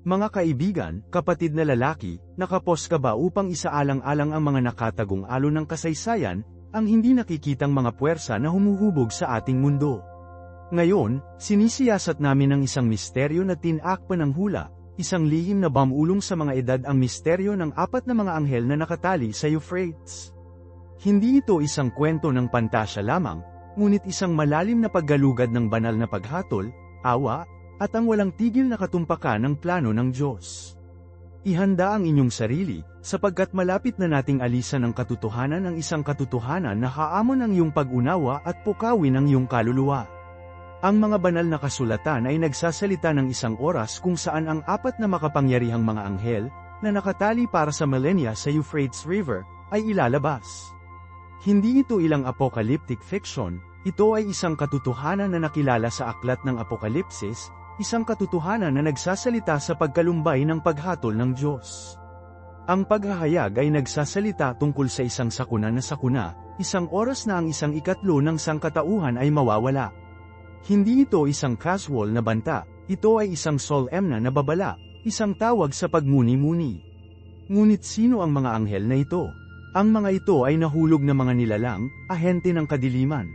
Mga kaibigan, kapatid na lalaki, nakapos ka ba upang isaalang-alang ang mga nakatagong alon ng kasaysayan, ang hindi nakikitang mga puwersa na humuhubog sa ating mundo? Ngayon, sinisiyasat namin ang isang misteryo na tinakpan ng hula, isang lihim na bamulong sa mga edad ang misteryo ng 4 na mga anghel na nakatali sa Euphrates. Hindi ito isang kwento ng pantasya lamang, ngunit isang malalim na paggalugad ng banal na paghatol, awa, at ang walang tigil na katumpakan ng plano ng Diyos. Ihanda ang inyong sarili, sapagkat malapit na nating alisan ang katotohanan ng isang katotohanan na haamon ang iyong pag-unawa at pukawin ang iyong kaluluwa. Ang mga banal na kasulatan ay nagsasalita ng isang oras kung saan ang 4 na makapangyarihang mga anghel, na nakatali para sa millennia sa Euphrates River, ay ilalabas. Hindi ito ilang apocalyptic fiction, ito ay isang katotohanan na nakilala sa aklat ng Apokalipsis, isang katotohanan na nagsasalita sa pagkalumbay ng paghatol ng Diyos. Ang paghahayag ay nagsasalita tungkol sa isang sakuna na sakuna, isang oras na ang isang ikatlo ng sangkatauhan ay mawawala. Hindi ito isang casual na banta, ito ay isang solemn na babala, isang tawag sa pagmuni-muni. Ngunit sino ang mga anghel na ito? Ang mga ito ay nahulog na mga nilalang, ahente ng kadiliman.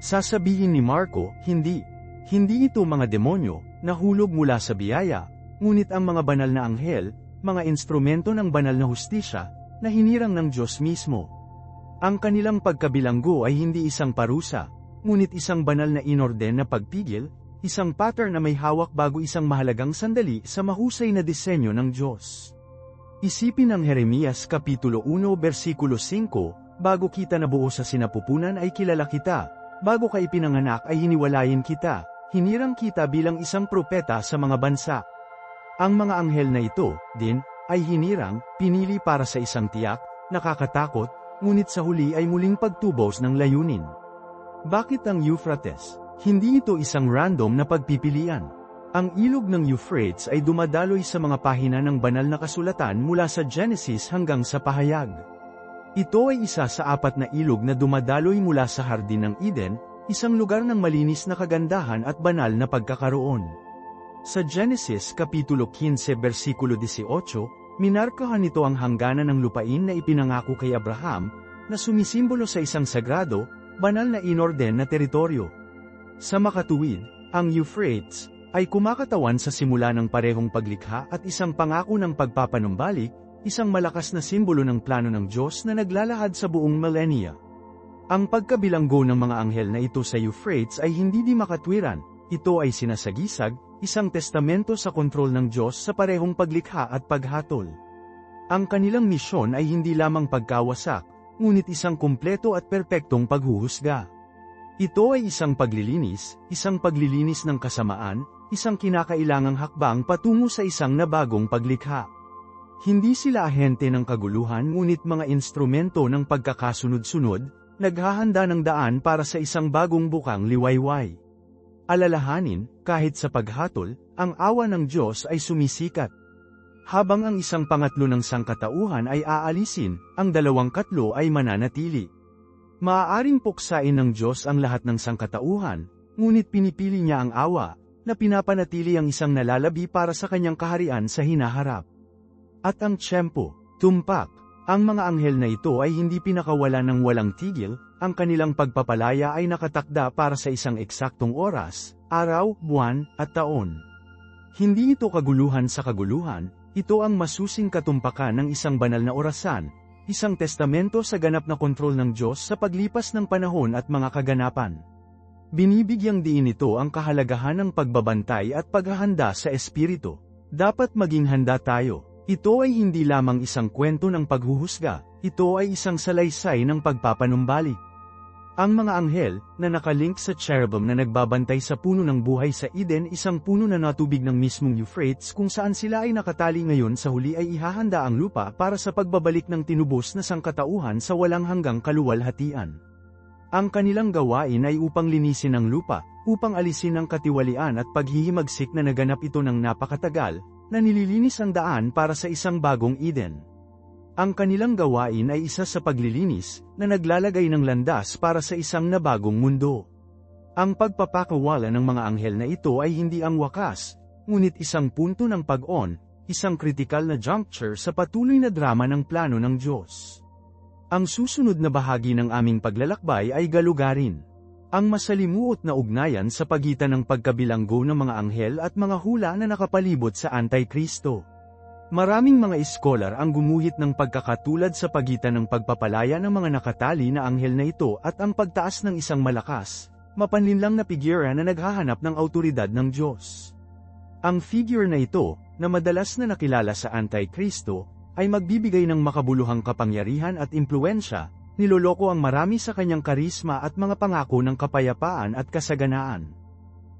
Sasabihin ni Marco, hindi. Hindi ito mga demonyo, nahulog mula sa biyaya, ngunit ang mga banal na anghel, mga instrumento ng banal na hustisya, na hinirang ng Diyos mismo. Ang kanilang pagkabilanggo ay hindi isang parusa, ngunit isang banal na inorden na pagpigil, isang pattern na may hawak bago isang mahalagang sandali sa mahusay na disenyo ng Diyos. Isipin ang Jeremias Kapitulo 1 versikulo 5, bago kita nabuo sa sinapupunan ay kilala kita, bago ka ipinanganak ay hiniwalayin kita, hinirang kita bilang isang propeta sa mga bansa. Ang mga anghel na ito, din, ay hinirang, pinili para sa isang tiyak, nakakatakot, ngunit sa huli ay muling pagtubos ng layunin. Bakit ang Euphrates? Hindi ito isang random na pagpipilian. Ang ilog ng Euphrates ay dumadaloy sa mga pahina ng banal na kasulatan mula sa Genesis hanggang sa Pahayag. Ito ay isa sa 4 na ilog na dumadaloy mula sa Hardin ng Eden, isang lugar ng malinis na kagandahan at banal na pagkakaroon. Sa Genesis Kapitulo 15 versikulo 18, minarkahan nito ang hangganan ng lupain na ipinangako kay Abraham, na sumisimbolo sa isang sagrado, banal na inorden na teritoryo. Sa makatuwid, ang Euphrates ay kumakatawan sa simula ng parehong paglikha at isang pangako ng pagpapanumbalik, isang malakas na simbolo ng plano ng Diyos na naglalahad sa buong millennia. Ang pagkabilanggo ng mga anghel na ito sa Euphrates ay hindi di makatwiran, ito ay sinasagisag, isang testamento sa kontrol ng Diyos sa parehong paglikha at paghatol. Ang kanilang misyon ay hindi lamang pagkawasak, ngunit isang kumpleto at perpektong paghuhusga. Ito ay isang paglilinis ng kasamaan, isang kinakailangang hakbang patungo sa isang nabagong paglikha. Hindi sila ahente ng kaguluhan ngunit mga instrumento ng pagkakasunod-sunod, naghahanda ng daan para sa isang bagong bukang liwayway. Alalahanin, kahit sa paghatol, ang awa ng Diyos ay sumisikat. Habang ang isang pangatlo ng sangkatauhan ay aalisin, ang 2 katlo ay mananatili. Maaaring puksain ng Diyos ang lahat ng sangkatauhan, ngunit pinipili niya ang awa, na pinapanatili ang isang nalalabi para sa kanyang kaharian sa hinaharap. At ang tiyempo, tumpak. Ang mga anghel na ito ay hindi pinakawalan ng walang tigil, ang kanilang pagpapalaya ay nakatakda para sa isang eksaktong oras, araw, buwan, at taon. Hindi ito kaguluhan sa kaguluhan, ito ang masusing katumpakan ng isang banal na orasan, isang testamento sa ganap na kontrol ng Diyos sa paglipas ng panahon at mga kaganapan. Binibigyang diin ito ang kahalagahan ng pagbabantay at paghahanda sa espiritu. Dapat maging handa tayo. Ito ay hindi lamang isang kwento ng paghuhusga, ito ay isang salaysay ng pagpapanumbalik. Ang mga anghel, na nakalink sa cherubim na nagbabantay sa puno ng buhay sa Eden, isang puno na natubig ng mismong Euphrates kung saan sila ay nakatali ngayon sa huli ay ihahanda ang lupa para sa pagbabalik ng tinubos na sangkatauhan sa walang hanggang kaluwalhatian. Ang kanilang gawain ay upang linisin ang lupa, upang alisin ang katiwalian at paghihimagsik na naganap ito ng napakatagal, na nililinis ang daan para sa isang bagong Eden. Ang kanilang gawain ay isa sa paglilinis, na naglalagay ng landas para sa isang nabagong mundo. Ang pagpapakawala ng mga anghel na ito ay hindi ang wakas, ngunit isang punto ng pag-on, isang kritikal na juncture sa patuloy na drama ng plano ng Diyos. Ang susunod na bahagi ng aming paglalakbay ay galugarin ang masalimuot na ugnayan sa pagitan ng pagkabilanggo ng mga anghel at mga hula na nakapalibot sa Antikristo. Maraming mga iskolar ang gumuhit ng pagkakatulad sa pagitan ng pagpapalaya ng mga nakatali na anghel na ito at ang pagtaas ng isang malakas, mapanlinlang na figura na naghahanap ng autoridad ng Diyos. Ang figure na ito, na madalas na nakilala sa Antikristo, ay magbibigay ng makabuluhang kapangyarihan at impluensya, niloloko ang marami sa kanyang karisma at mga pangako ng kapayapaan at kasaganaan.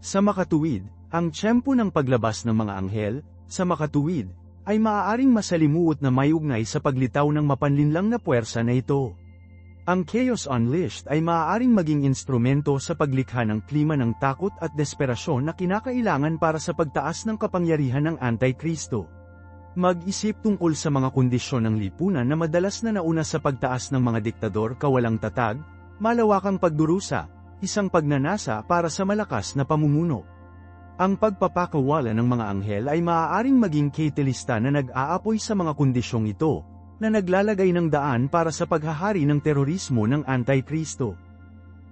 Sa makatuwid, ang tiyempo ng paglabas ng mga anghel, sa makatuwid, ay maaaring masalimuot na may ugnay sa paglitaw ng mapanlinlang na puwersa na ito. Ang Chaos Unleashed ay maaaring maging instrumento sa paglikha ng klima ng takot at desperasyon na kinakailangan para sa pagtaas ng kapangyarihan ng Antikristo. Mag-isip tungkol sa mga kondisyon ng lipunan na madalas na nauna sa pagtaas ng mga diktador kawalang tatag, malawakang pagdurusa, isang pagnanasa para sa malakas na pamumuno. Ang pagpapakawala ng mga anghel ay maaaring maging catalysta na nag-aapoy sa mga kondisyong ito, na naglalagay ng daan para sa paghahari ng terorismo ng Antikristo.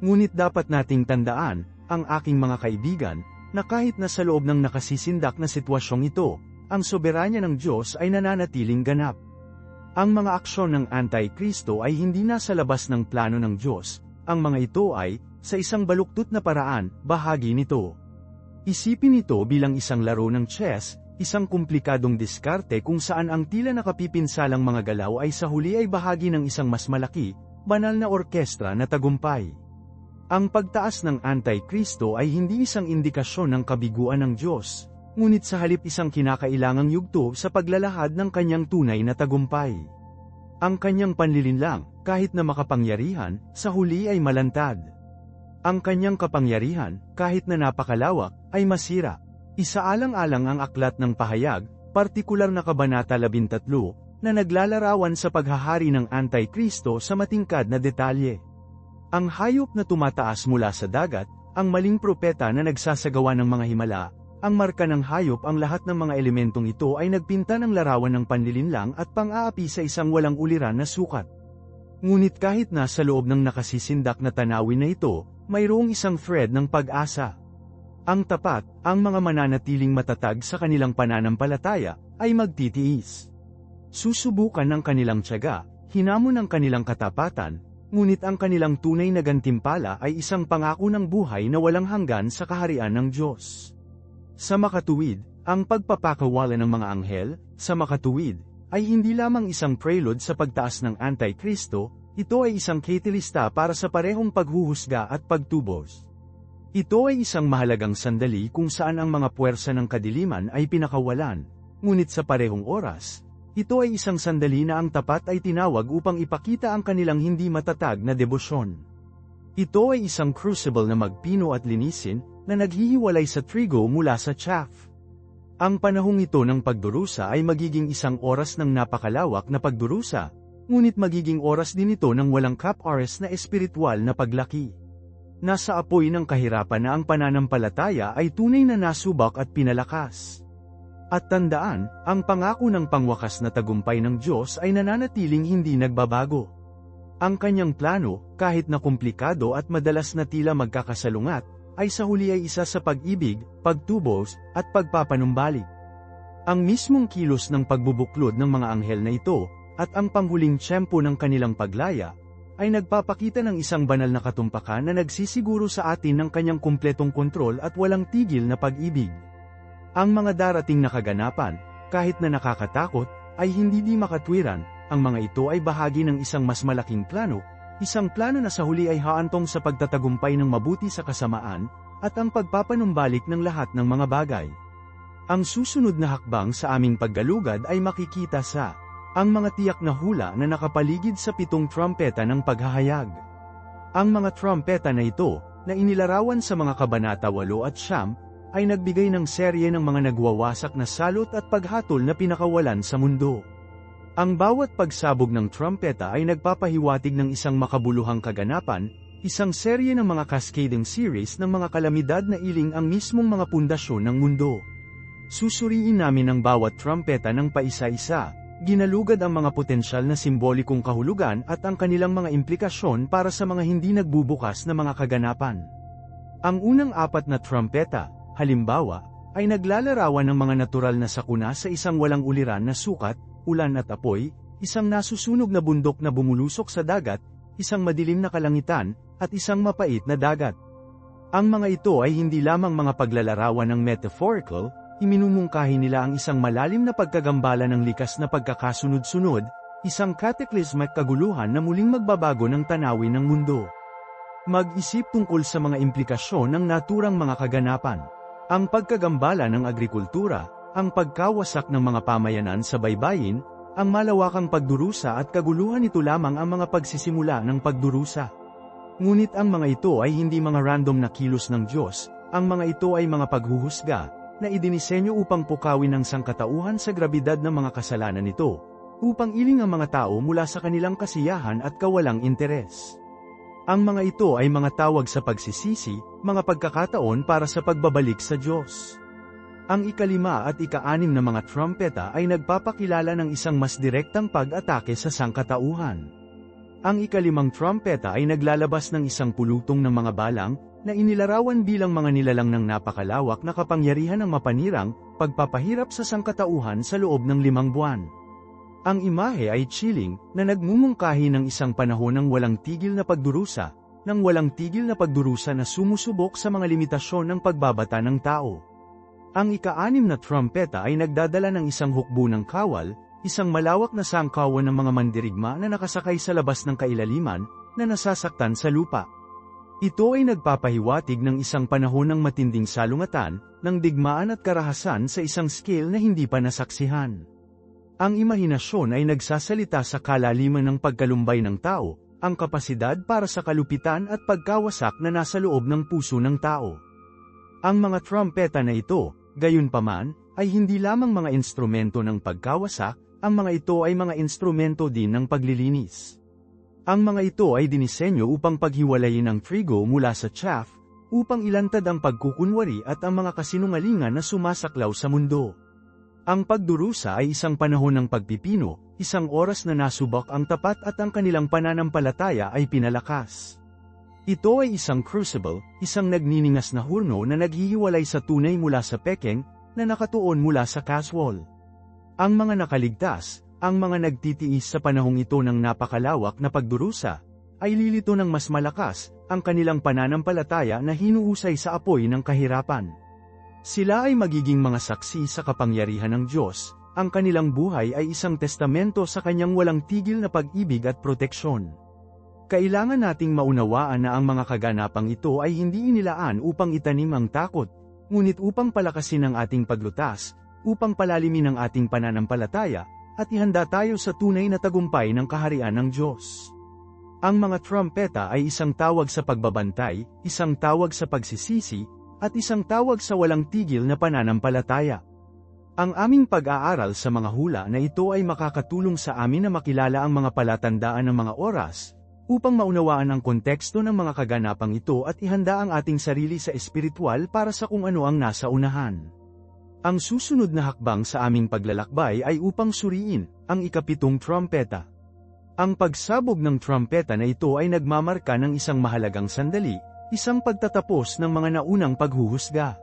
Ngunit dapat nating tandaan, ang aking mga kaibigan, na kahit na sa loob ng nakasisindak na sitwasyong ito, ang soberanya ng Diyos ay nananatiling ganap. Ang mga aksyon ng Antikristo ay hindi nasa labas ng plano ng Diyos, ang mga ito ay, sa isang baluktot na paraan, bahagi nito. Isipin ito bilang isang laro ng chess, isang komplikadong diskarte kung saan ang tila nakapipinsalang mga galaw ay sa huli ay bahagi ng isang mas malaki, banal na orkestra na tagumpay. Ang pagtaas ng Antikristo ay hindi isang indikasyon ng kabiguan ng Diyos, ngunit sa halip isang kinakailangang yugto sa paglalahad ng kanyang tunay na tagumpay. Ang kanyang panlilinlang, kahit na makapangyarihan, sa huli ay malantad. Ang kanyang kapangyarihan, kahit na napakalawak, ay masira. Isaalang-alang ang aklat ng pahayag, partikular na kabanata 13, na naglalarawan sa paghahari ng Antikristo sa matingkad na detalye. Ang hayop na tumataas mula sa dagat, ang maling propeta na nagsasagawa ng mga himala, ang marka ng hayop, ang lahat ng mga elementong ito ay nagpinta ng larawan ng panlilinlang at pang-aapi sa isang walang uliran na sukat. Ngunit kahit na sa loob ng nakasisindak na tanawin na ito, mayroong isang thread ng pag-asa. Ang tapat, ang mga mananatiling matatag sa kanilang pananampalataya, ay magtitiis. Susubukan ng kanilang tiyaga, hinamon ang kanilang katapatan, ngunit ang kanilang tunay na gantimpala ay isang pangako ng buhay na walang hanggan sa kaharian ng Diyos. Sa makatuwid, ang pagpapakawala ng mga anghel, sa makatuwid, ay hindi lamang isang prelude sa pagtaas ng Antikristo, ito ay isang catalysta para sa parehong paghuhusga at pagtubos. Ito ay isang mahalagang sandali kung saan ang mga puwersa ng kadiliman ay pinakawalan, ngunit sa parehong oras, ito ay isang sandali na ang tapat ay tinawag upang ipakita ang kanilang hindi matatag na debosyon. Ito ay isang crucible na magpino at linisin, na naghihiwalay sa trigo mula sa chaff. Ang panahong ito ng pagdurusa ay magiging isang oras ng napakalawak na pagdurusa, ngunit magiging oras din ito ng walang cap-oras na espiritual na paglaki. Nasa apoy ng kahirapan na ang pananampalataya ay tunay na nasubak at pinalakas. At tandaan, ang pangako ng pangwakas na tagumpay ng Diyos ay nananatiling hindi nagbabago. Ang kanyang plano, kahit na komplikado at madalas na tila magkakasalungat, ay sa huli ay isa sa pag-ibig, pagtubos, at pagpapanumbalik. Ang mismong kilos ng pagbubuklod ng mga anghel na ito, at ang panghuling tiyempo ng kanilang paglaya, ay nagpapakita ng isang banal na katumpakan na nagsisiguro sa atin ng kanyang kumpletong kontrol at walang tigil na pag-ibig. Ang mga darating na kaganapan, kahit na nakakatakot, ay hindi di makatwiran, ang mga ito ay bahagi ng isang mas malaking plano, isang plano na sa huli ay haantong sa pagtatagumpay ng mabuti sa kasamaan, at ang pagpapanumbalik ng lahat ng mga bagay. Ang susunod na hakbang sa aming paggalugad ay makikita sa ang mga tiyak na hula na nakapaligid sa 7 trumpeta ng paghahayag. Ang mga trumpeta na ito, na inilarawan sa mga kabanata 8 at 9, ay nagbigay ng serye ng mga nagwawasak na salot at paghatol na pinakawalan sa mundo. Ang bawat pagsabog ng trumpeta ay nagpapahiwatig ng isang makabuluhang kaganapan, isang serye ng mga cascading series ng mga kalamidad na iling ang mismong mga pundasyon ng mundo. Susuriin namin ang bawat trumpeta ng paisa-isa, ginalugad ang mga potensyal na simbolikong kahulugan at ang kanilang mga implikasyon para sa mga hindi nagbubukas na mga kaganapan. Ang unang 4 na trumpeta, halimbawa, ay naglalarawan ng mga natural na sakuna sa isang walang uliran na sukat, ulan at apoy, isang nasusunog na bundok na bumulusok sa dagat, isang madilim na kalangitan, at isang mapait na dagat. Ang mga ito ay hindi lamang mga paglalarawan ng metaphorical, iminumungkahi nila ang isang malalim na pagkagambala ng likas na pagkakasunod-sunod, isang cataclysmic kaguluhan na muling magbabago ng tanawin ng mundo. Mag-isip tungkol sa mga implikasyon ng naturang mga kaganapan. Ang pagkagambala ng agrikultura, ang pagkawasak ng mga pamayanan sa baybayin, ang malawakang pagdurusa at kaguluhan nito lamang ang mga pagsisimula ng pagdurusa. Ngunit ang mga ito ay hindi mga random na kilos ng Diyos, ang mga ito ay mga paghuhusga, na idinisenyo upang pukawin ang sangkatauhan sa grabidad ng mga kasalanan nito, upang iling ang mga tao mula sa kanilang kasiyahan at kawalang interes. Ang mga ito ay mga tawag sa pagsisisi, mga pagkakataon para sa pagbabalik sa Diyos. Ang 5 at 6 na mga trumpeta ay nagpapakilala ng isang mas direktang pag-atake sa sangkatauhan. Ang 5 trumpeta ay naglalabas ng isang pulutong ng mga balang, na inilarawan bilang mga nilalang ng napakalawak na kapangyarihan ng mapanirang, pagpapahirap sa sangkatauhan sa loob ng 5 buwan. Ang imahe ay chilling, na nagmumungkahi ng isang panahon ng walang tigil na pagdurusa, na sumusubok sa mga limitasyon ng pagbabata ng tao. Ang 6 na trumpeta ay nagdadala ng isang hukbo ng kawal, isang malawak na sangkawan ng mga mandirigma na nakasakay sa labas ng kailaliman, na nasasaktan sa lupa. Ito ay nagpapahiwatig ng isang panahon ng matinding salungatan, ng digmaan at karahasan sa isang scale na hindi pa nasaksihan. Ang imahinasyon ay nagsasalita sa kalaliman ng pagkalumbay ng tao, ang kapasidad para sa kalupitan at pagkawasak na nasa loob ng puso ng tao. Ang mga trumpeta na ito, gayunpaman, ay hindi lamang mga instrumento ng pagkawasak, ang mga ito ay mga instrumento din ng paglilinis. Ang mga ito ay dinisenyo upang paghiwalayin ang trigo mula sa chaff, upang ilantad ang pagkukunwari at ang mga kasinungalingan na sumasaklaw sa mundo. Ang pagdurusa ay isang panahon ng pagpipino, isang oras na nasubak ang tapat at ang kanilang pananampalataya ay pinalakas. Ito ay isang crucible, isang nagniningas na hurno na naghihiwalay sa tunay mula sa pekeng, na nakatuon mula sa kaswol. Ang mga nakaligtas, ang mga nagtitiis sa panahong ito ng napakalawak na pagdurusa, ay lilito ng mas malakas, ang kanilang pananampalataya na hinuhusay sa apoy ng kahirapan. Sila ay magiging mga saksi sa kapangyarihan ng Diyos, ang kanilang buhay ay isang testamento sa kanyang walang tigil na pag-ibig at proteksyon. Kailangan nating maunawaan na ang mga kaganapang ito ay hindi inilaan upang itanim ang takot, ngunit upang palakasin ang ating paglutas, upang palalimin ang ating pananampalataya, at ihanda tayo sa tunay na tagumpay ng kaharian ng Diyos. Ang mga trumpeta ay isang tawag sa pagbabantay, isang tawag sa pagsisisi, at isang tawag sa walang tigil na pananampalataya. Ang aming pag-aaral sa mga hula na ito ay makakatulong sa amin na makilala ang mga palatandaan ng mga oras, upang maunawaan ang konteksto ng mga kaganapang ito at ihanda ang ating sarili sa espiritual para sa kung ano ang nasa unahan. Ang susunod na hakbang sa aming paglalakbay ay upang suriin ang 7 trumpeta. Ang pagsabog ng trumpeta na ito ay nagmamarka ng isang mahalagang sandali, isang pagtatapos ng mga naunang paghuhusga.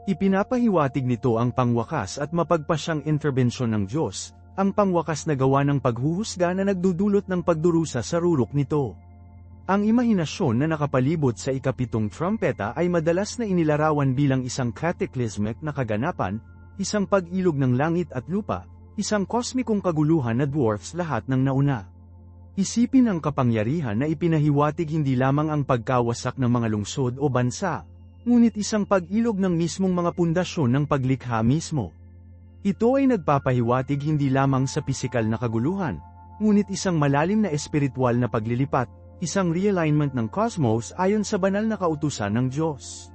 Ipinapahiwatig nito ang pangwakas at mapagpasyang interbensyon ng Diyos, ang pangwakas na gawa ng paghuhusga na nagdudulot ng pagdurusa sa rurok nito. Ang imahinasyon na nakapalibot sa 7 trumpeta ay madalas na inilarawan bilang isang cataclysmic na kaganapan, isang pag-ilog ng langit at lupa, isang kosmikong kaguluhan na dwarfs lahat ng nauna. Isipin ang kapangyarihan na ipinahiwatig hindi lamang ang pagkawasak ng mga lungsod o bansa, ngunit isang pag-ilog ng mismong mga pundasyon ng paglikha mismo. Ito ay nagpapahiwatig hindi lamang sa pisikal na kaguluhan, ngunit isang malalim na espiritual na paglilipat, isang realignment ng cosmos ayon sa banal na kautusan ng Diyos.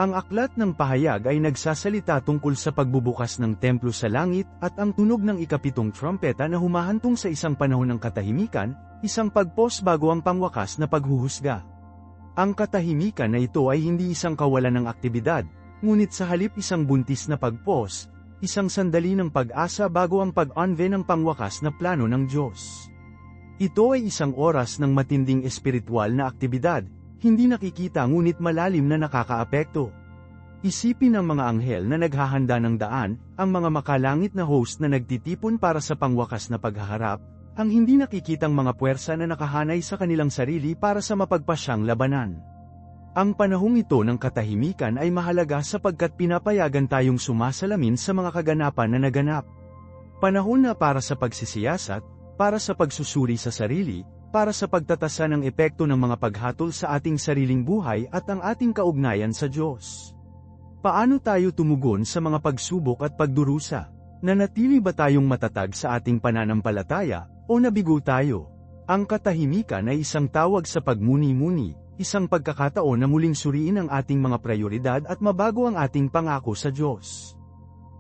Ang aklat ng pahayag ay nagsasalita tungkol sa pagbubukas ng templo sa langit at ang tunog ng 7 trumpeta na humahantong sa isang panahon ng katahimikan, isang pagpos bago ang pangwakas na paghuhusga. Ang katahimikan na ito ay hindi isang kawalan ng aktibidad, Ngunit sa halip isang buntis na pagpos, isang sandali ng pag-asa bago ang pag-unveil ng pangwakas na plano ng Diyos. Ito ay isang oras ng matinding espiritual na aktibidad, hindi nakikita ngunit malalim na nakakaapekto. Isipin ang mga anghel na naghahanda ng daan, ang mga makalangit na host na nagtitipon para sa pangwakas na paghaharap, ang hindi nakikitang mga puwersa na nakahanay sa kanilang sarili para sa mapagpasyang labanan. Ang panahong ito ng katahimikan ay mahalaga sapagkat pinapayagan tayong sumasalamin sa mga kaganapan na naganap. Panahon na para sa pagsisiyasat, para sa pagsusuri sa sarili, para sa pagtatasa ng epekto ng mga paghatol sa ating sariling buhay at ang ating kaugnayan sa Diyos. Paano tayo tumugon sa mga pagsubok at pagdurusa? Nanatili ba tayong matatag sa ating pananampalataya, o nabigo tayo? Ang katahimikan ay isang tawag sa pagmuni-muni, isang pagkakataon na muling suriin ang ating mga prioridad at mabago ang ating pangako sa Diyos.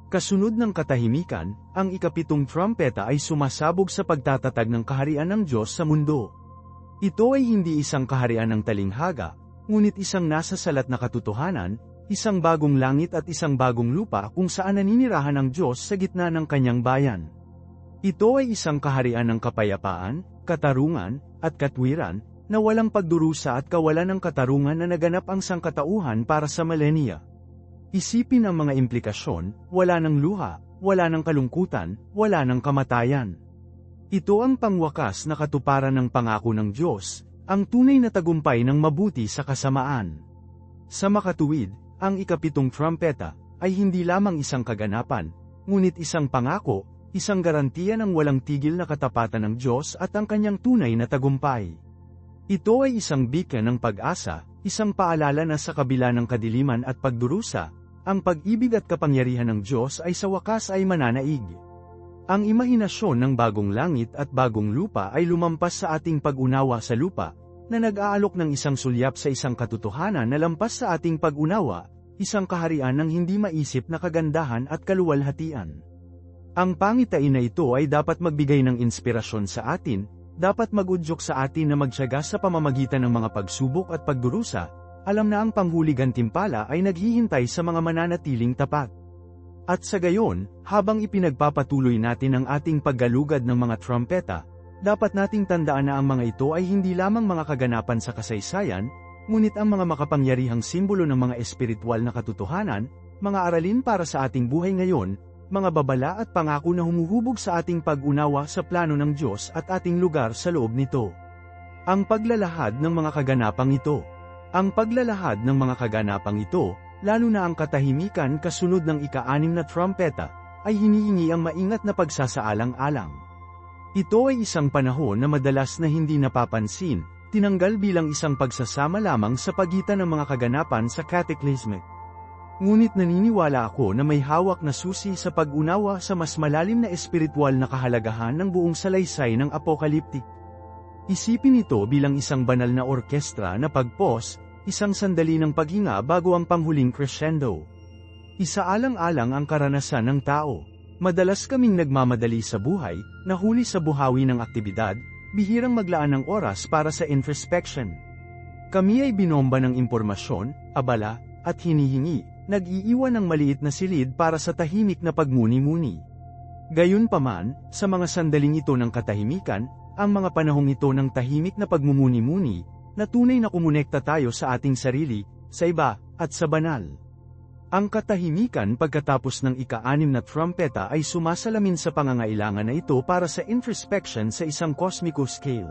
Kasunod ng katahimikan, ang ikapitong trumpeta ay sumasabog sa pagtatatag ng kaharian ng Diyos sa mundo. Ito ay hindi isang kaharian ng talinghaga, ngunit isang nasasalat na katotohanan, isang bagong langit at isang bagong lupa kung saan naninirahan ang Diyos sa gitna ng kanyang bayan. Ito ay isang kaharian ng kapayapaan, katarungan, at katwiran, na walang pagdurusa at kawalan ng katarungan na naganap ang sangkatauhan para sa millennia. Isipin ang mga implikasyon, wala ng luha, wala ng kalungkutan, wala ng kamatayan. Ito ang pangwakas na katuparan ng pangako ng Diyos, ang tunay na tagumpay ng mabuti sa kasamaan. Sa makatuwid, ang ikapitong trumpeta ay hindi lamang isang kaganapan, ngunit isang pangako, isang garantiya ng walang tigil na katapatan ng Diyos at ang kanyang tunay na tagumpay. Ito ay isang beacon ng pag-asa, isang paalala na sa kabila ng kadiliman at pagdurusa, ang pag-ibig at kapangyarihan ng Diyos ay sa wakas ay mananaig. Ang imahinasyon ng bagong langit at bagong lupa ay lumampas sa ating pag-unawa sa lupa, na nag-aalok ng isang sulyap sa isang katotohanan na lampas sa ating pag-unawa, isang kaharian ng hindi maisip na kagandahan at kaluwalhatian. Ang pangitain na ito ay dapat magbigay ng inspirasyon sa atin, dapat mag-udyok sa atin na magtiyaga sa pamamagitan ng mga pagsubok at pagdurusa, alam na ang panghuligang timpala ay naghihintay sa mga mananatiling tapat. At sa gayon, habang ipinagpapatuloy natin ang ating paggalugad ng mga trumpeta, dapat nating tandaan na ang mga ito ay hindi lamang mga kaganapan sa kasaysayan, ngunit ang mga makapangyarihang simbolo ng mga espiritual na katotohanan, mga aralin para sa ating buhay ngayon, mga babala at pangako na humuhubog sa ating pag-unawa sa plano ng Diyos at ating lugar sa loob nito. Ang paglalahad ng mga kaganapang ito. Ang paglalahad ng mga kaganapang ito, lalo na ang katahimikan kasunod ng ika-6 na trumpeta, ay hinihingi ang maingat na pagsasaalang-alang. Ito ay isang panahon na madalas na hindi napapansin, tinanggal bilang isang pagsasama lamang sa pagitan ng mga kaganapan sa cataclysmic. Ngunit naniniwala ako na may hawak na susi sa pag-unawa sa mas malalim na espiritual na kahalagahan ng buong salaysay ng apokaliptik. Isipin ito bilang isang banal na orkestra na pagpos, isang sandali ng paghinga bago ang panghuling crescendo. Isaalang-alang ang karanasan ng tao. Madalas kaming nagmamadali sa buhay, nahuli sa buhawi ng aktibidad, bihirang maglaan ng oras para sa introspection. Kami ay binomba ng impormasyon, abala, at hinihingi, nag-iiwan ng maliit na silid para sa tahimik na pagmuni-muni. Gayunpaman, sa mga sandaling ito ng katahimikan, ang mga panahong ito ng tahimik na pagmumuni-muni, na tunay na kumonekta tayo sa ating sarili, sa iba, at sa banal. Ang katahimikan pagkatapos ng ika-6 na trumpeta ay sumasalamin sa pangangailangan na ito para sa introspection sa isang cosmic scale.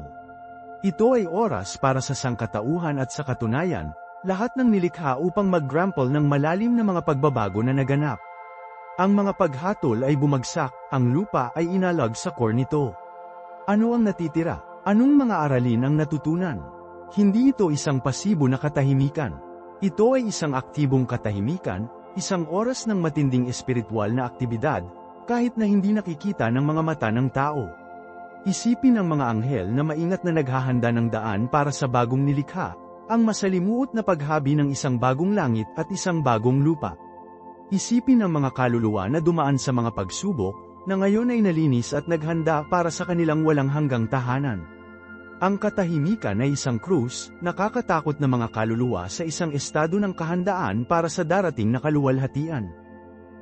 Ito ay oras para sa sangkatauhan at sa katunayan, lahat ng nilikha upang mag-grapple ng malalim na mga pagbabago na naganap. Ang mga paghatol ay bumagsak, ang lupa ay inalag sa core nito. Ano ang natitira? Anong mga aralin ang natutunan? Hindi ito isang pasibo na katahimikan. Ito ay isang aktibong katahimikan, isang oras ng matinding espiritual na aktibidad, kahit na hindi nakikita ng mga mata ng tao. Isipin ang mga anghel na maingat na naghahanda ng daan para sa bagong nilikha, ang masalimuot na paghabi ng isang bagong langit at isang bagong lupa. Isipin ang mga kaluluwa na dumaan sa mga pagsubok, na ngayon ay nalinis at naghanda para sa kanilang walang hanggang tahanan. Ang katahimikan ay isang krus, nakakatakot na mga kaluluwa sa isang estado ng kahandaan para sa darating na kaluwalhatian.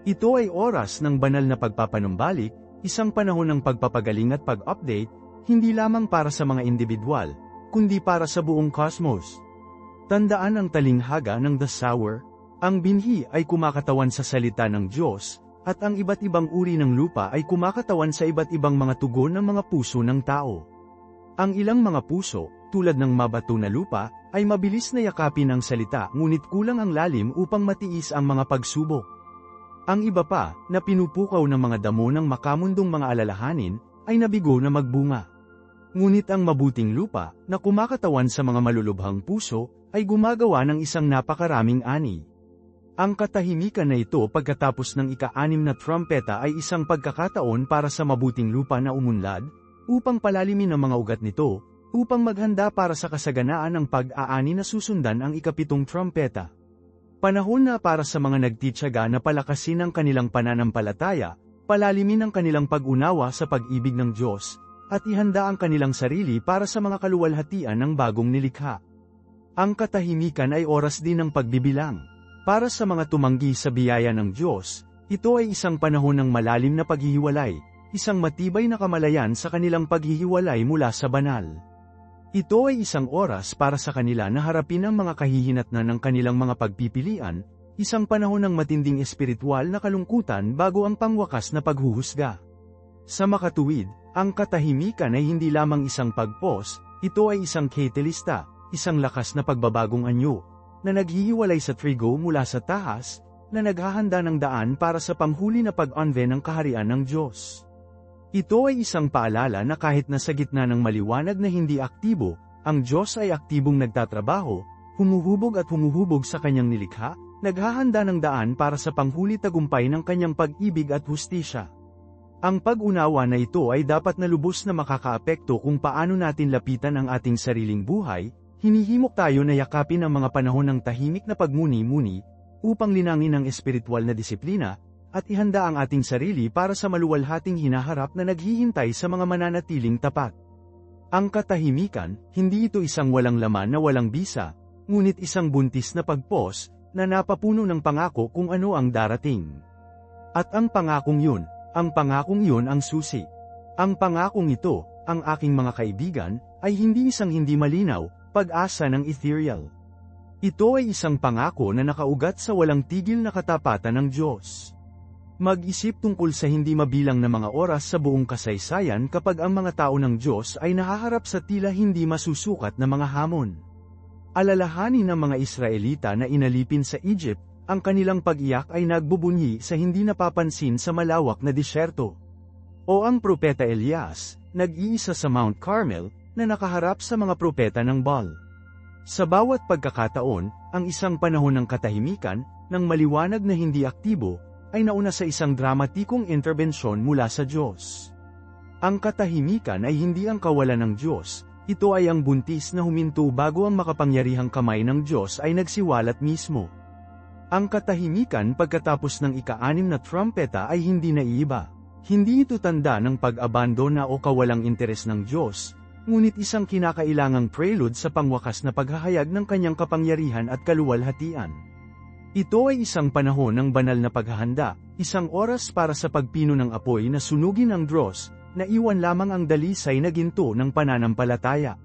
Ito ay oras ng banal na pagpapanumbalik, isang panahon ng pagpapagaling at pag-update, hindi lamang para sa mga individual, kundi para sa buong cosmos. Tandaan ang talinghaga ng The Sower. Ang binhi ay kumakatawan sa salita ng Diyos, at ang iba't ibang uri ng lupa ay kumakatawan sa iba't ibang mga tugon ng mga puso ng tao. Ang ilang mga puso, tulad ng mabato na lupa, ay mabilis na yakapin ang salita ngunit kulang ang lalim upang matiis ang mga pagsubok. Ang iba pa, na pinupukaw ng mga damo ng makamundong mga alalahanin, ay nabigo na magbunga. Ngunit ang mabuting lupa, na kumakatawan sa mga malulubhang puso, ay gumagawa ng isang napakaraming ani. Ang katahimikan na ito pagkatapos ng ika-6 na trumpeta ay isang pagkakataon para sa mabuting lupa na umunlad, upang palalimin ang mga ugat nito, upang maghanda para sa kasaganaan ng pag-aani na susundan ang ika-7 trumpeta. Panahon na para sa mga nagtitiyaga na palakasin ang kanilang pananampalataya, palalimin ang kanilang pag-unawa sa pag-ibig ng Diyos, at ihanda ang kanilang sarili para sa mga kaluwalhatian ng bagong nilikha. Ang katahimikan ay oras din ng pagbibilang. Para sa mga tumanggi sa biyaya ng Diyos, ito ay isang panahon ng malalim na paghihiwalay, isang matibay na kamalayan sa kanilang paghihiwalay mula sa banal. Ito ay isang oras para sa kanila na harapin ang mga kahihinatnan ng kanilang mga pagpipilian, isang panahon ng matinding espiritual na kalungkutan bago ang pangwakas na paghuhusga. Sa makatuwid, ang katahimikan ay hindi lamang isang pagpos, ito ay isang catalysta, isang lakas na pagbabagong anyo, na naghihiwalay sa trigo mula sa tahas, na naghahanda ng daan para sa panghuli na pag-unveil ng kaharian ng Diyos. Ito ay isang paalala na kahit na sa gitna ng maliwanag na hindi aktibo, ang Diyos ay aktibong nagtatrabaho, humuhubog at humuhubog sa kanyang nilikha, naghahanda ng daan para sa panghuli tagumpay ng kanyang pag-ibig at hustisya. Ang pag-unawa na ito ay dapat na lubos na makakaapekto kung paano natin lapitan ang ating sariling buhay, hinihimok tayo na yakapin ang mga panahon ng tahimik na pagmuni-muni, upang linangin ang espiritual na disiplina, at ihanda ang ating sarili para sa maluwalhating hinaharap na naghihintay sa mga mananatiling tapat. Ang katahimikan, hindi ito isang walang laman na walang bisa, ngunit isang buntis na pagpos, na napapuno ng pangako kung ano ang darating. At ang pangakong yun ang susi. Ang pangakong ito, ang aking mga kaibigan, ay hindi isang hindi malinaw, pag-asa ng ethereal. Ito ay isang pangako na nakaugat sa walang tigil na katapatan ng Diyos. Mag-isip tungkol sa hindi mabilang na mga oras sa buong kasaysayan kapag ang mga tao ng Diyos ay nahaharap sa tila hindi masusukat na mga hamon. Alalahanin ng mga Israelita na inalipin sa Egypt, ang kanilang pag-iyak ay nagbubunyi sa hindi napapansin sa malawak na disyerto. O ang propeta Elias, nag-iisa sa Mount Carmel, na nakaharap sa mga propeta ng Baal. Sa bawat pagkakataon, ang isang panahon ng katahimikan, ng maliwanag na hindi aktibo, ay nauna sa isang dramatikong interbensyon mula sa Diyos. Ang katahimikan ay hindi ang kawalan ng Diyos, ito ay ang buntis na huminto bago ang makapangyarihang kamay ng Diyos ay nagsiwalat mismo. Ang katahimikan pagkatapos ng ika-6 na trumpeta ay hindi naiiba. Hindi ito tanda ng pag-abandona o kawalang interes ng Diyos, ngunit isang kinakailangang prelude sa pangwakas na paghahayag ng kanyang kapangyarihan at kaluwalhatian. Ito ay isang panahon ng banal na paghahanda, isang oras para sa pagpino ng apoy na sunugin ang Diyos, na iwan lamang ang dalisay na ginto ng pananampalataya.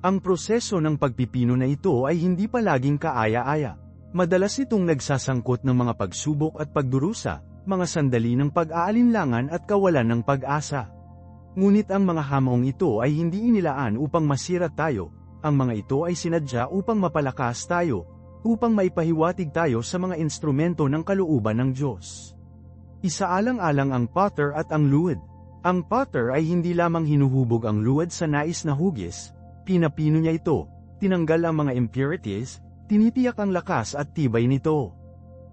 Ang proseso ng pagpipino na ito ay hindi palaging kaaya-aya. Madalas itong nagsasangkot ng mga pagsubok at pagdurusa, mga sandali ng pag-aalinlangan at kawalan ng pag-asa. Ngunit ang mga hamong ito ay hindi inilaan upang masira tayo, ang mga ito ay sinadya upang mapalakas tayo, upang maipahiwatig tayo sa mga instrumento ng kalooban ng Diyos. Isaalang-alang ang potter at ang luwad. Ang potter ay hindi lamang hinuhubog ang luwad sa nais na hugis, pinapino niya ito, tinanggal ang mga impurities, tinitiyak ang lakas at tibay nito.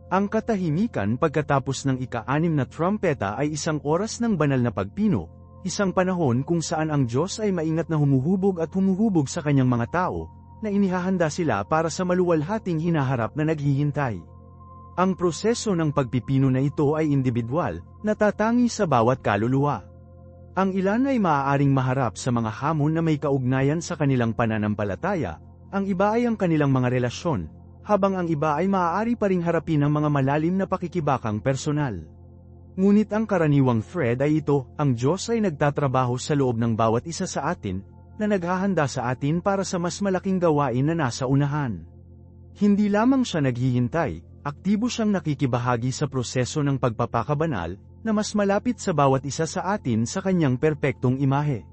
Ang katahimikan pagkatapos ng ika-6 na trumpeta ay isang oras ng banal na pagpino, isang panahon kung saan ang Diyos ay maingat na humuhubog at humuhubog sa kanyang mga tao, na inihahanda sila para sa maluwalhating hinaharap na naghihintay. Ang proseso ng pagpipino na ito ay individual, natatangi sa bawat kaluluwa. Ang ilan ay maaaring maharap sa mga hamon na may kaugnayan sa kanilang pananampalataya, ang iba ay ang kanilang mga relasyon, habang ang iba ay maaari pa ring harapin ang mga malalim na pakikibakang personal. Ngunit ang karaniwang thread ay ito, ang Diyos ay nagtatrabaho sa loob ng bawat isa sa atin, na naghahanda sa atin para sa mas malaking gawain na nasa unahan. Hindi lamang siya naghihintay, aktibo siyang nakikibahagi sa proseso ng pagpapakabanal, na mas malapit sa bawat isa sa atin sa kanyang perpektong imahe.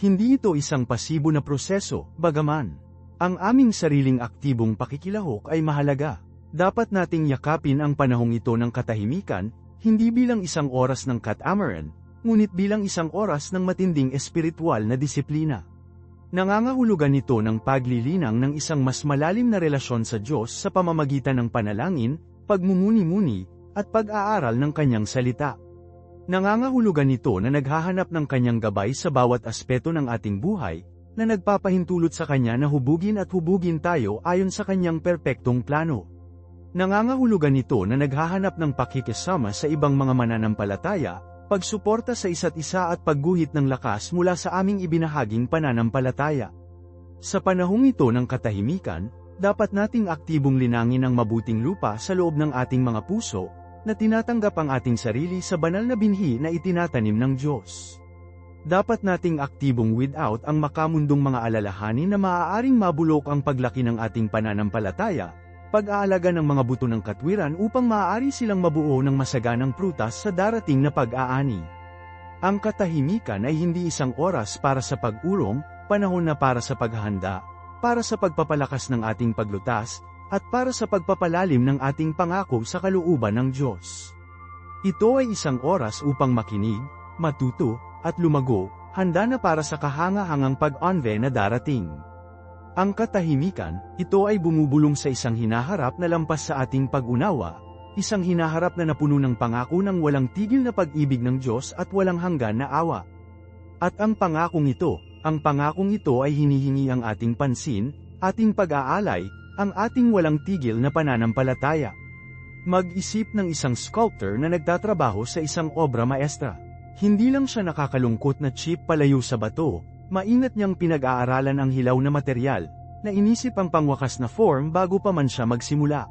Hindi ito isang pasibo na proseso, bagaman ang aming sariling aktibong pakikilahok ay mahalaga. Dapat nating yakapin ang panahong ito ng katahimikan, hindi bilang isang oras ng catamaran, ngunit bilang isang oras ng matinding espiritual na disiplina. Nangangahulugan ito ng paglilinang ng isang mas malalim na relasyon sa Diyos sa pamamagitan ng panalangin, pagmumuni-muni, at pag-aaral ng kanyang salita. Nangangahulugan ito na naghahanap ng kanyang gabay sa bawat aspeto ng ating buhay, na nagpapahintulot sa kanya na hubugin tayo ayon sa kanyang perpektong plano. Nangangahulugan ito na naghahanap ng pakikisama sa ibang mga mananampalataya, pagsuporta sa isa't isa at pagguhit ng lakas mula sa aming ibinahaging pananampalataya. Sa panahong ito ng katahimikan, dapat nating aktibong linangin ang mabuting lupa sa loob ng ating mga puso, na tinatanggap ang ating sarili sa banal na binhi na itinatanim ng Diyos. Dapat nating aktibong weed out ang makamundong mga alalahanin na maaaring mabulok ang paglaki ng ating pananampalataya, pag-aalaga ng mga buto ng katwiran upang maaari silang mabuo ng masaganang prutas sa darating na pag-aani. Ang katahimikan ay hindi isang oras para sa pag-urong, panahon na para sa paghahanda, para sa pagpapalakas ng ating paglutas, at para sa pagpapalalim ng ating pangako sa kalooban ng Diyos. Ito ay isang oras upang makinig, matuto, at lumago, handa na para sa kahangahangang pag-onve na darating. Ang katahimikan, ito ay bumubulong sa isang hinaharap na lampas sa ating pag-unawa, isang hinaharap na napuno ng pangako ng walang tigil na pag-ibig ng Diyos at walang hanggan na awa. At ang pangakong ito ay hinihingi ang ating pansin, ating pag-aalay, ang ating walang tigil na pananampalataya. Mag-isip ng isang sculptor na nagtatrabaho sa isang obra maestra. Hindi lang siya nakakalungkot na chip palayo sa bato, maingat niyang pinag-aaralan ang hilaw na material, na inisip ang pangwakas na form bago pa man siya magsimula.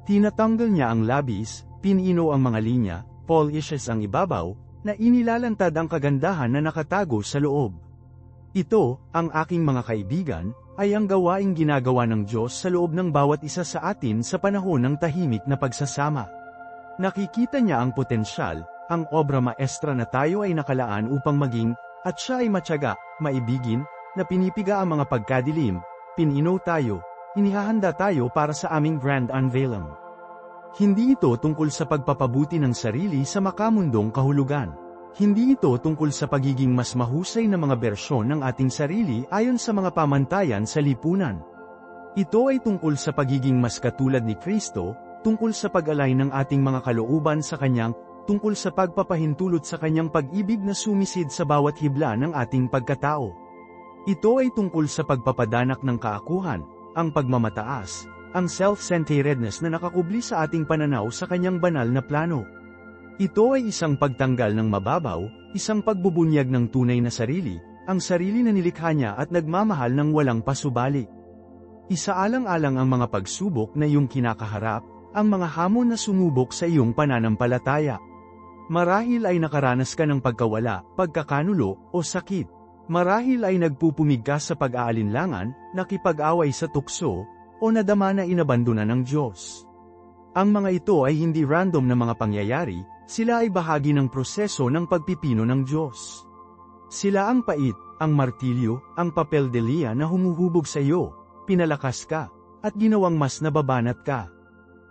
Tinatanggal niya ang labis, pinino ang mga linya, polishes ang ibabaw, na inilalantad ang kagandahan na nakatago sa loob. Ito, ang aking mga kaibigan, ay ang gawaing ginagawa ng Diyos sa loob ng bawat isa sa atin sa panahon ng tahimik na pagsasama. Nakikita niya ang potensyal, ang obra maestra na tayo ay nakalaan upang maging, at siya ay matyaga, maibigin, na pinipiga ang mga pagkadilim, pinino tayo, inihahanda tayo para sa aming grand unveiling. Hindi ito tungkol sa pagpapabuti ng sarili sa makamundong kahulugan. Hindi ito tungkol sa pagiging mas mahusay na mga bersyon ng ating sarili ayon sa mga pamantayan sa lipunan. Ito ay tungkol sa pagiging mas katulad ni Kristo, tungkol sa pag-alay ng ating mga kalooban sa Kanyang, tungkol sa pagpapahintulot sa Kanyang pag-ibig na sumisid sa bawat hibla ng ating pagkatao. Ito ay tungkol sa pagpapadanak ng kaakuhan, ang pagmamataas, ang self-centeredness na nakakubli sa ating pananaw sa Kanyang banal na plano. Ito ay isang pagtanggal ng mababaw, isang pagbubunyag ng tunay na sarili, ang sarili na nilikha niya at nagmamahal ng walang pasubali. Isaalang-alang ang mga pagsubok na iyong kinakaharap, ang mga hamon na sumubok sa iyong pananampalataya. Marahil ay nakaranas ka ng pagkawala, pagkakanulo, o sakit. Marahil ay nagpupumig ka sa pag-aalinlangan, nakipag-away sa tukso, o nadama na inabandona ng Diyos. Ang mga ito ay hindi random na mga pangyayari, sila ay bahagi ng proseso ng pagpipino ng Diyos. Sila ang pait, ang martilyo, ang papel de lija na humuhubog sa iyo, pinalakas ka, at ginawang mas nababanat ka.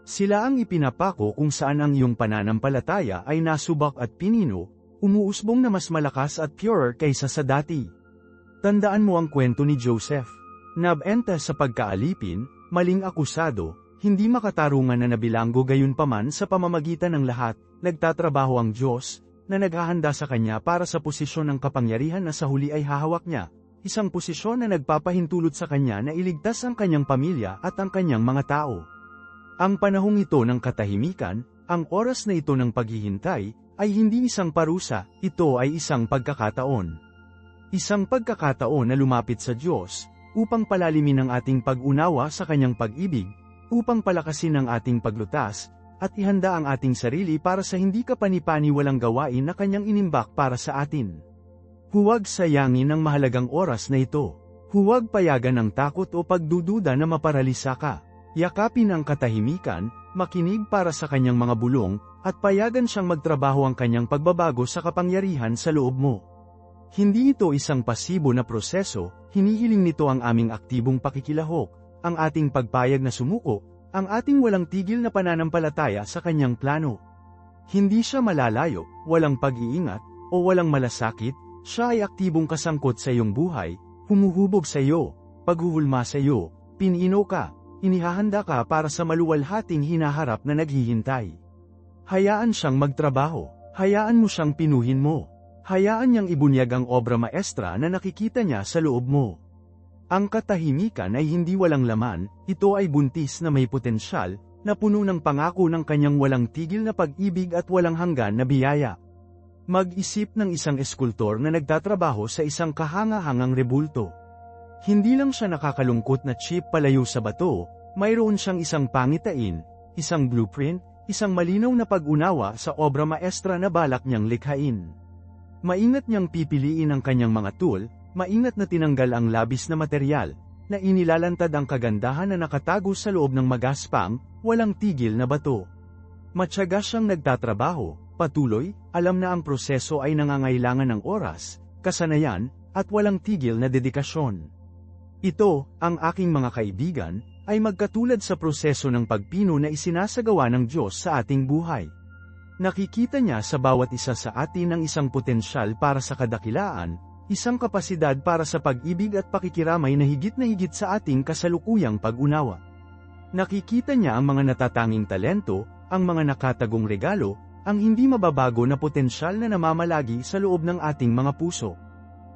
Sila ang ipinapako kung saan ang iyong pananampalataya ay nasubak at pinino, umuusbong na mas malakas at purer kaysa sa dati. Tandaan mo ang kwento ni Joseph. Nabenta sa pagkaalipin, maling akusado, hindi makatarungan na nabilanggo gayunpaman sa pamamagitan ng lahat, nagtatrabaho ang Diyos, na naghahanda sa kanya para sa posisyon ng kapangyarihan na sa huli ay hahawak niya, isang posisyon na nagpapahintulot sa kanya na iligtas ang kanyang pamilya at ang kanyang mga tao. Ang panahong ito ng katahimikan, ang oras na ito ng paghihintay, ay hindi isang parusa, ito ay isang pagkakataon. Isang pagkakataon na lumapit sa Diyos, upang palalimin ang ating pag-unawa sa Kanyang pag-ibig, upang palakasin ang ating paglutas, at ihanda ang ating sarili para sa hindi kapani-paniwalang gawain na Kanyang inimbak para sa atin. Huwag sayangin ang mahalagang oras na ito. Huwag payagan ang takot o pagdududa na maparalisa ka. Yakapin ang katahimikan, makinig para sa Kanyang mga bulong, at payagan siyang magtrabaho ang Kanyang pagbabago sa kapangyarihan sa loob mo. Hindi ito isang pasibo na proseso, hinihiling nito ang aming aktibong pakikilahok, ang ating pagpayag na sumuko, ang ating walang tigil na pananampalataya sa Kanyang plano. Hindi siya malalayo, walang pag-iingat, o walang malasakit, siya ay aktibong kasangkot sa iyong buhay, humuhubog sa iyo, paghuhulma sa iyo, pinino ka, inihahanda ka para sa maluwalhating hinaharap na naghihintay. Hayaan siyang magtrabaho, hayaan mo siyang pinuhin mo, hayaan niyang ibunyag ang obra maestra na nakikita niya sa loob mo. Ang katahimikan ay hindi walang laman, ito ay buntis na may potensyal, na puno ng pangako ng Kanyang walang tigil na pag-ibig at walang hanggan na biyaya. Mag-isip ng isang eskultor na nagtatrabaho sa isang kahanga-hangang rebulto. Hindi lang siya nakakalungkot na chip palayo sa bato, mayroon siyang isang pangitain, isang blueprint, isang malinaw na pag-unawa sa obra maestra na balak niyang likhain. Maingat niyang pipiliin ang kanyang mga tool, maingat na tinanggal ang labis na material, na inilalantad ang kagandahan na nakatago sa loob ng magaspang, walang tigil na bato. Matyaga siyang nagtatrabaho, patuloy, alam na ang proseso ay nangangailangan ng oras, kasanayan, at walang tigil na dedikasyon. Ito, ang aking mga kaibigan, ay magkatulad sa proseso ng pagpino na isinasagawa ng Diyos sa ating buhay. Nakikita niya sa bawat isa sa atin ang isang potensyal para sa kadakilaan, isang kapasidad para sa pag-ibig at pakikiramay na higit sa ating kasalukuyang pag-unawa. Nakikita niya ang mga natatanging talento, ang mga nakatagong regalo, ang hindi mababago na potensyal na namamalagi sa loob ng ating mga puso.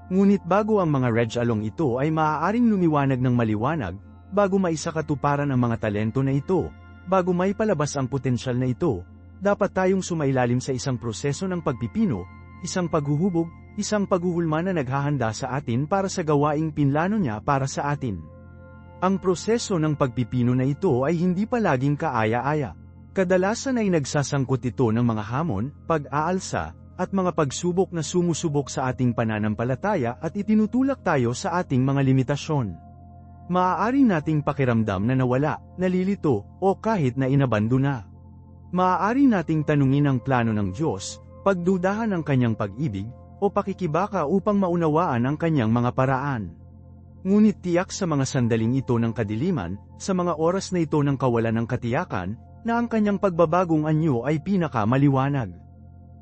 Ngunit bago ang mga regalong ito ay maaaring lumiwanag ng maliwanag, bago maisakatuparan ang mga talento na ito, bago may palabas ang potensyal na ito, dapat tayong sumailalim sa isang proseso ng pagpipino, isang paghuhubog, isang paghuhulma na naghahanda sa atin para sa gawaing pinlano niya para sa atin. Ang proseso ng pagpipino na ito ay hindi palaging kaaya-aya. Kadalasan ay nagsasangkot ito ng mga hamon, pag-aalsa, at mga pagsubok na sumusubok sa ating pananampalataya at itinutulak tayo sa ating mga limitasyon. Maaari nating pakiramdam na nawala, nalilito, o kahit na inabando na. Maaari nating tanungin ang plano ng Diyos, pagdudahan ang Kanyang pag-ibig, o pakikibaka upang maunawaan ang Kanyang mga paraan. Ngunit tiyak sa mga sandaling ito ng kadiliman, sa mga oras na ito ng kawalan ng katiyakan, na ang Kanyang pagbabagong anyo ay pinakamaliwanag.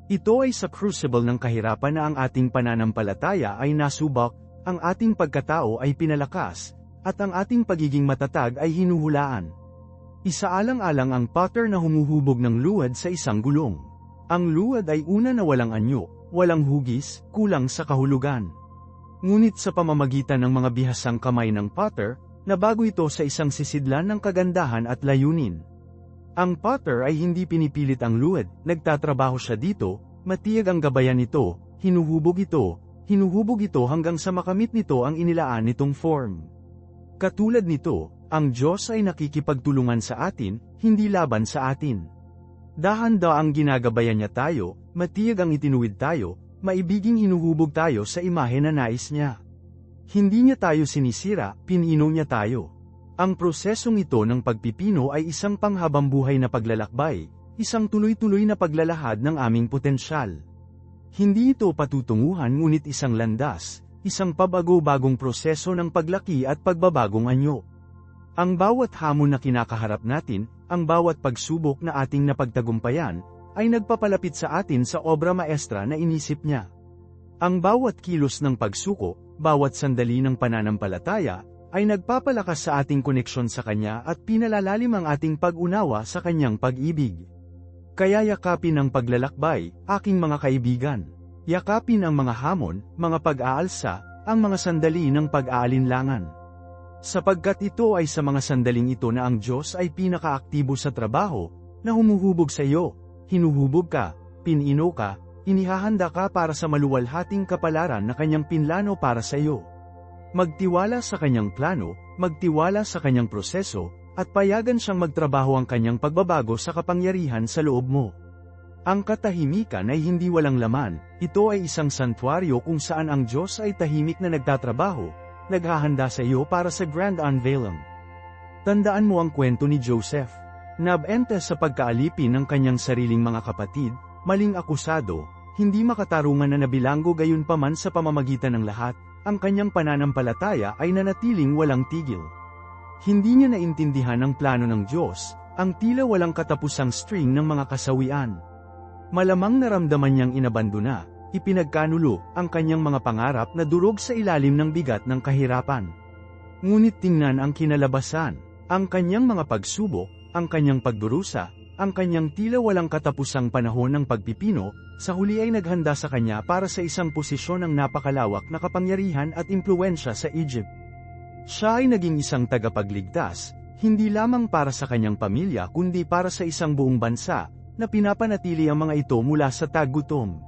Ito ay sa crucible ng kahirapan na ang ating pananampalataya ay nasubok, ang ating pagkatao ay pinalakas, at ang ating pagiging matatag ay hinuhulaan. Isaalang-alang ang potter na humuhubog ng luwad sa isang gulong. Ang luwad ay una na walang anyo, walang hugis, kulang sa kahulugan. Ngunit sa pamamagitan ng mga bihasang kamay ng potter, nabago ito sa isang sisidlan ng kagandahan at layunin. Ang potter ay hindi pinipilit ang luwad, nagtatrabaho siya dito, matiyag ang gabayan nito, hinuhubog ito hanggang sa makamit nito ang inilaan nitong form. Katulad nito, ang Diyos ay nakikipagtulungan sa atin, hindi laban sa atin. Dahan-daang ginagabayan niya tayo, matiyag ang itinuwid tayo, maibiging hinuhubog tayo sa imahe na nais niya. Hindi niya tayo sinisira, pinino niya tayo. Ang prosesong ito ng pagpipino ay isang panghabambuhay na paglalakbay, isang tuloy-tuloy na paglalahad ng aming potensyal. Hindi ito patutunguhan ngunit isang landas, isang pabago-bagong proseso ng paglaki at pagbabagong anyo. Ang bawat hamon na kinakaharap natin, ang bawat pagsubok na ating napagtagumpayan, ay nagpapalapit sa atin sa obra maestra na inisip niya. Ang bawat kilos ng pagsuko, bawat sandali ng pananampalataya, ay nagpapalakas sa ating koneksyon sa Kanya at pinalalalim ang ating pag-unawa sa Kanyang pag-ibig. Kaya yakapin ang paglalakbay, aking mga kaibigan. Yakapin ang mga hamon, mga pag-aalsa, ang mga sandali ng pag-aalinlangan. Sapagkat ito ay sa mga sandaling ito na ang Diyos ay pinakaaktibo sa trabaho, na humuhubog sa iyo, hinuhubog ka, pinino ka, inihahanda ka para sa maluwalhating kapalaran na kanyang pinlano para sa iyo. Magtiwala sa kanyang plano, magtiwala sa kanyang proseso, at payagan siyang magtrabaho ang kanyang pagbabago sa kapangyarihan sa loob mo. Ang katahimikan ay hindi walang laman, ito ay isang santuaryo kung saan ang Diyos ay tahimik na nagtatrabaho, naghahanda sa iyo para sa grand unveiling. Tandaan mo ang kwento ni Joseph. Nabenta sa pagkaalipin ng kanyang sariling mga kapatid, maling akusado, hindi makatarungan na nabilanggo gayunpaman sa pamamagitan ng lahat, ang kanyang pananampalataya ay nanatiling walang tigil. Hindi niya naintindihan ang plano ng Diyos, ang tila walang katapusang string ng mga kasawian. Malamang naramdaman niyang inabandona, ipinagkanulo, ang kanyang mga pangarap na durog sa ilalim ng bigat ng kahirapan. Ngunit tingnan ang kinalabasan, ang kanyang mga pagsubok, ang kanyang pagdurusa, ang kanyang tila walang katapusang panahon ng pagpipino, sa huli ay naghanda sa kanya para sa isang posisyon ng napakalawak na kapangyarihan at impluwensya sa Egypt. Siya ay naging isang tagapagligtas, hindi lamang para sa kanyang pamilya kundi para sa isang buong bansa, na pinapanatili ang mga ito mula sa taggutom.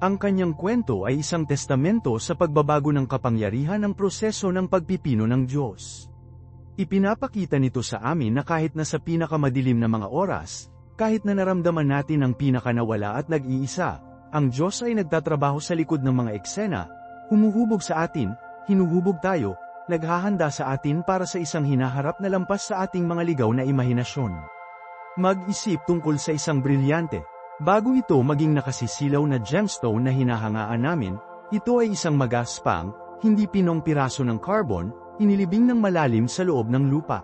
Ang kanyang kwento ay isang testamento sa pagbabago ng kapangyarihan ng proseso ng pagpipino ng Diyos. Ipinapakita nito sa amin na kahit na sa pinakamadilim na mga oras, kahit na naramdaman natin ang pinakanawala at nag-iisa, ang Diyos ay nagtatrabaho sa likod ng mga eksena, humuhubog sa atin, hinuhubog tayo, naghahanda sa atin para sa isang hinaharap na lampas sa ating mga ligaw na imahinasyon. Mag-isip tungkol sa isang brilyante. Bago ito maging nakasisilaw na gemstone na hinahangaan namin, ito ay isang magaspang, hindi pinong piraso ng carbon, inilibing ng malalim sa loob ng lupa.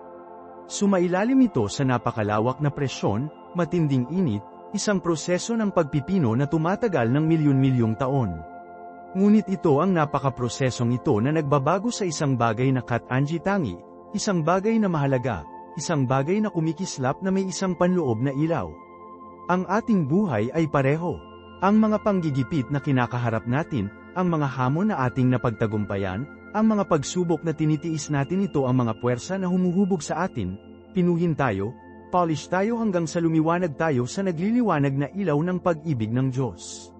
Sumailalim ito sa napakalawak na presyon, matinding init, isang proseso ng pagpipino na tumatagal ng milyon-milyong taon. Ngunit ito ang napakaprosesong ito na nagbabago sa isang bagay na kat-anji-tangi, isang bagay na mahalaga, isang bagay na kumikislap na may isang panloob na ilaw. Ang ating buhay ay pareho. Ang mga panggigipit na kinakaharap natin, ang mga hamon na ating napagtagumpayan, ang mga pagsubok na tinitiis natin, ito ang mga puwersa na humuhubog sa atin, pinuhin tayo, polish tayo hanggang sa lumiwanag tayo sa nagliliwanag na ilaw ng pag-ibig ng Diyos.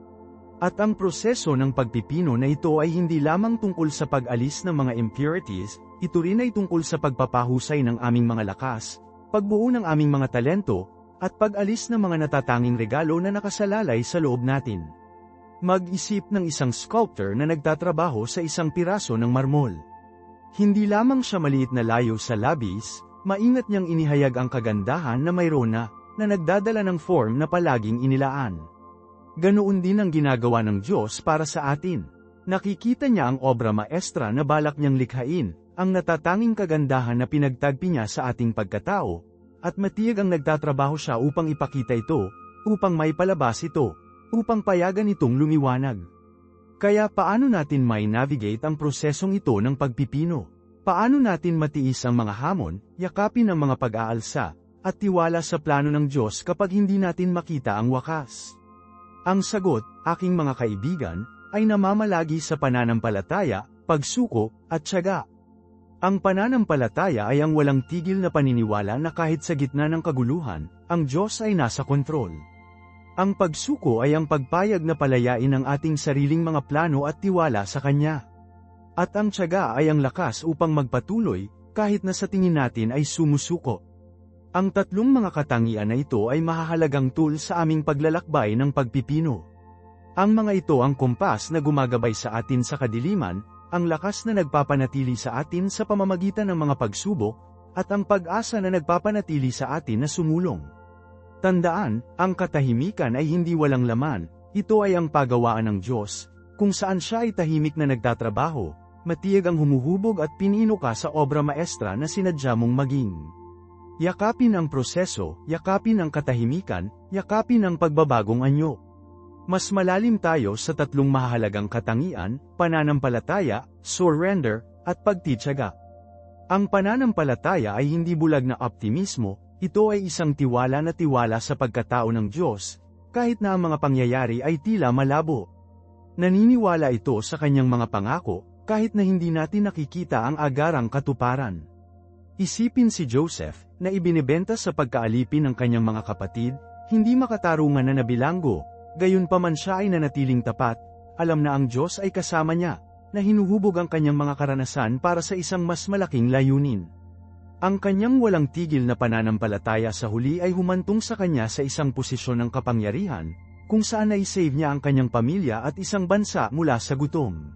At ang proseso ng pagpipino na ito ay hindi lamang tungkol sa pag-alis ng mga impurities, ito rin ay tungkol sa pagpapahusay ng aming mga lakas, pagbuo ng aming mga talento, at pag-alis ng mga natatanging regalo na nakasalalay sa loob natin. Mag-isip ng isang sculptor na nagtatrabaho sa isang piraso ng marmol. Hindi lamang siya maliit na layo sa labis, maingat niyang inihayag ang kagandahan na mayroon na nagdadala ng form na palaging inilaan. Ganoon din ang ginagawa ng Diyos para sa atin. Nakikita niya ang obra maestra na balak niyang likhain, ang natatanging kagandahan na pinagtagpi niya sa ating pagkatao, at matiyag ang nagtatrabaho siya upang ipakita ito, upang may palabas ito, upang payagan itong lumiwanag. Kaya paano natin may navigate ang prosesong ito ng pagpipino? Paano natin matiis ang mga hamon, yakapin ang mga pag-aalsa, at tiwala sa plano ng Diyos kapag hindi natin makita ang wakas? Ang sagot, aking mga kaibigan, ay namamalagi sa pananampalataya, pagsuko, at tiyaga. Ang pananampalataya ay ang walang tigil na paniniwala na kahit sa gitna ng kaguluhan, ang Diyos ay nasa kontrol. Ang pagsuko ay ang pagpayag na palayain ang ating sariling mga plano at tiwala sa Kanya. At ang tiyaga ay ang lakas upang magpatuloy, kahit na sa tingin natin ay sumusuko. Ang tatlong mga katangian na ito ay mahahalagang tool sa aming paglalakbay ng pagpipino. Ang mga ito ang kompas na gumagabay sa atin sa kadiliman, ang lakas na nagpapanatili sa atin sa pamamagitan ng mga pagsubok, at ang pag-asa na nagpapanatili sa atin na sumulong. Tandaan, ang katahimikan ay hindi walang laman, ito ay ang pagawaan ng Diyos, kung saan siya ay tahimik na nagtatrabaho, matiyag ang humuhubog at pinino ka sa obra maestra na sinadya mong maging. Yakapin ang proseso, yakapin ang katahimikan, yakapin ang pagbabagong anyo. Mas malalim tayo sa tatlong mahahalagang katangian, pananampalataya, surrender, at pagtitiyaga. Ang pananampalataya ay hindi bulag na optimismo, ito ay isang tiwala na tiwala sa pagkatao ng Diyos, kahit na ang mga pangyayari ay tila malabo. Naniniwala ito sa kanyang mga pangako, kahit na hindi natin nakikita ang agarang katuparan. Isipin si Joseph, na ibinebenta sa pagkaalipin ng kanyang mga kapatid, hindi makatarungan na nabilanggo, Gayunpaman siya ay nanatiling tapat, alam na ang Diyos ay kasama niya, na hinuhubog ang kanyang mga karanasan para sa isang mas malaking layunin. Ang kanyang walang tigil na pananampalataya sa huli ay humantong sa kanya sa isang posisyon ng kapangyarihan, kung saan na-save niya ang kanyang pamilya at isang bansa mula sa gutom.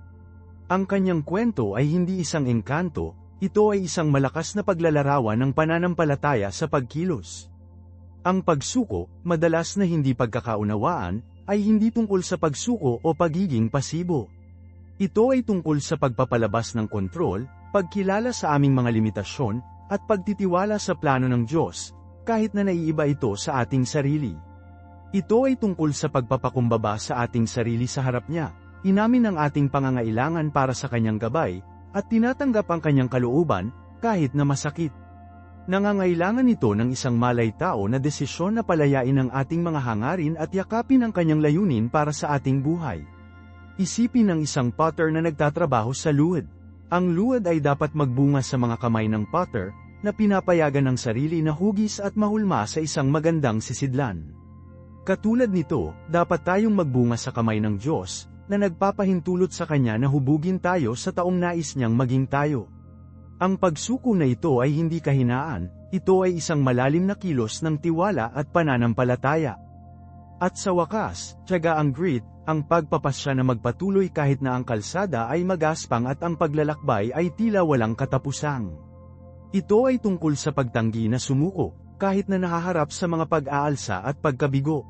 Ang kanyang kwento ay hindi isang engkanto, ito ay isang malakas na paglalarawan ng pananampalataya sa pagkilos. Ang pagsuko, madalas na hindi pagkakaunawaan, ay hindi tungkol sa pagsuko o pagiging pasibo. Ito ay tungkol sa pagpapalabas ng kontrol, pagkilala sa aming mga limitasyon, at pagtitiwala sa plano ng Diyos, kahit na naiiba ito sa ating sarili. Ito ay tungkol sa pagpapakumbaba sa ating sarili sa harap niya, inamin ang ating pangangailangan para sa kanyang gabay, at tinatanggap ang kanyang kalooban, kahit na masakit. Nangangailangan ito ng isang malay tao na desisyon na palayain ang ating mga hangarin at yakapin ang kanyang layunin para sa ating buhay. Isipin ng isang potter na nagtatrabaho sa luwad. Ang luwad ay dapat magbunga sa mga kamay ng potter, na pinapayagan ng sarili na hugis at mahulma sa isang magandang sisidlan. Katulad nito, dapat tayong magbunga sa kamay ng Diyos, na nagpapahintulot sa Kanya na hubugin tayo sa taong nais niyang maging tayo. Ang pagsuko na ito ay hindi kahinaan, ito ay isang malalim na kilos ng tiwala at pananampalataya. At sa wakas, tiyaga ang grit, ang pagpapasya na magpatuloy kahit na ang kalsada ay magaspang at ang paglalakbay ay tila walang katapusang. Ito ay tungkol sa pagtanggi na sumuko, kahit na nahaharap sa mga pag-aalsa at pagkabigo.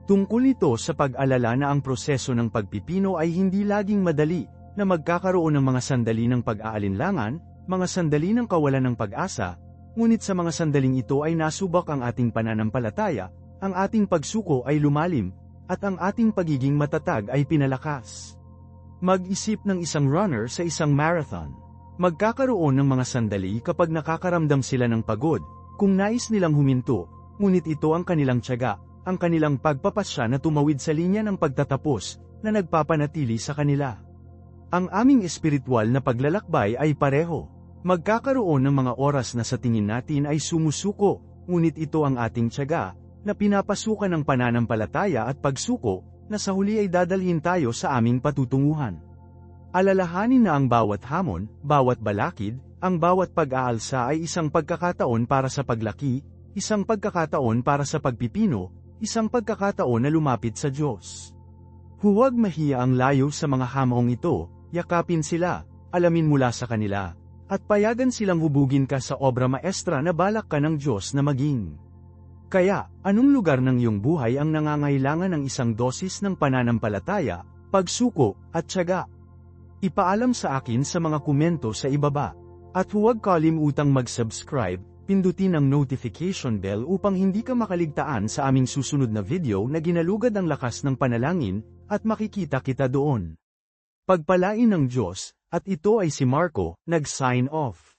Tungkol ito sa pag-alala na ang proseso ng pagpipino ay hindi laging madali, na magkakaroon ng mga sandali ng pag-aalinlangan, mga sandali ng kawalan ng pag-asa, ngunit sa mga sandaling ito ay nasubak ang ating pananampalataya, ang ating pagsuko ay lumalim, at ang ating pagiging matatag ay pinalakas. Mag-isip ng isang runner sa isang marathon. Magkakaroon ng mga sandali kapag nakakaramdam sila ng pagod, kung nais nilang huminto, ngunit ito ang kanilang tiyaga, ang kanilang pagpapasya na tumawid sa linya ng pagtatapos, na nagpapanatili sa kanila. Ang aming espiritual na paglalakbay ay pareho. Magkakaroon ng mga oras na sa tingin natin ay sumusuko, ngunit ito ang ating tiyaga, na pinapasukan ng pananampalataya at pagsuko, na sa huli ay dadalhin tayo sa aming patutunguhan. Alalahanin na ang bawat hamon, bawat balakid, ang bawat pag-aalsa ay isang pagkakataon para sa paglaki, isang pagkakataon para sa pagpipino, isang pagkakataon na lumapit sa Diyos. Huwag mahiya ang layo sa mga hamong ito, yakapin sila, alamin mula sa kanila, at payagan silang hubugin ka sa obra maestra na balak ka ng Diyos na maging. Kaya, anong lugar ng iyong buhay ang nangangailangan ng isang dosis ng pananampalataya, pagsuko, at tiyaga? Ipaalam sa akin sa mga komento sa ibaba. At huwag kalimutang mag-subscribe, pindutin ang notification bell upang hindi ka makaligtaan sa aming susunod na video na ginalugad ang lakas ng panalangin, at makikita kita doon. Pagpalain ng Diyos, at ito ay si Marco, nag-sign off.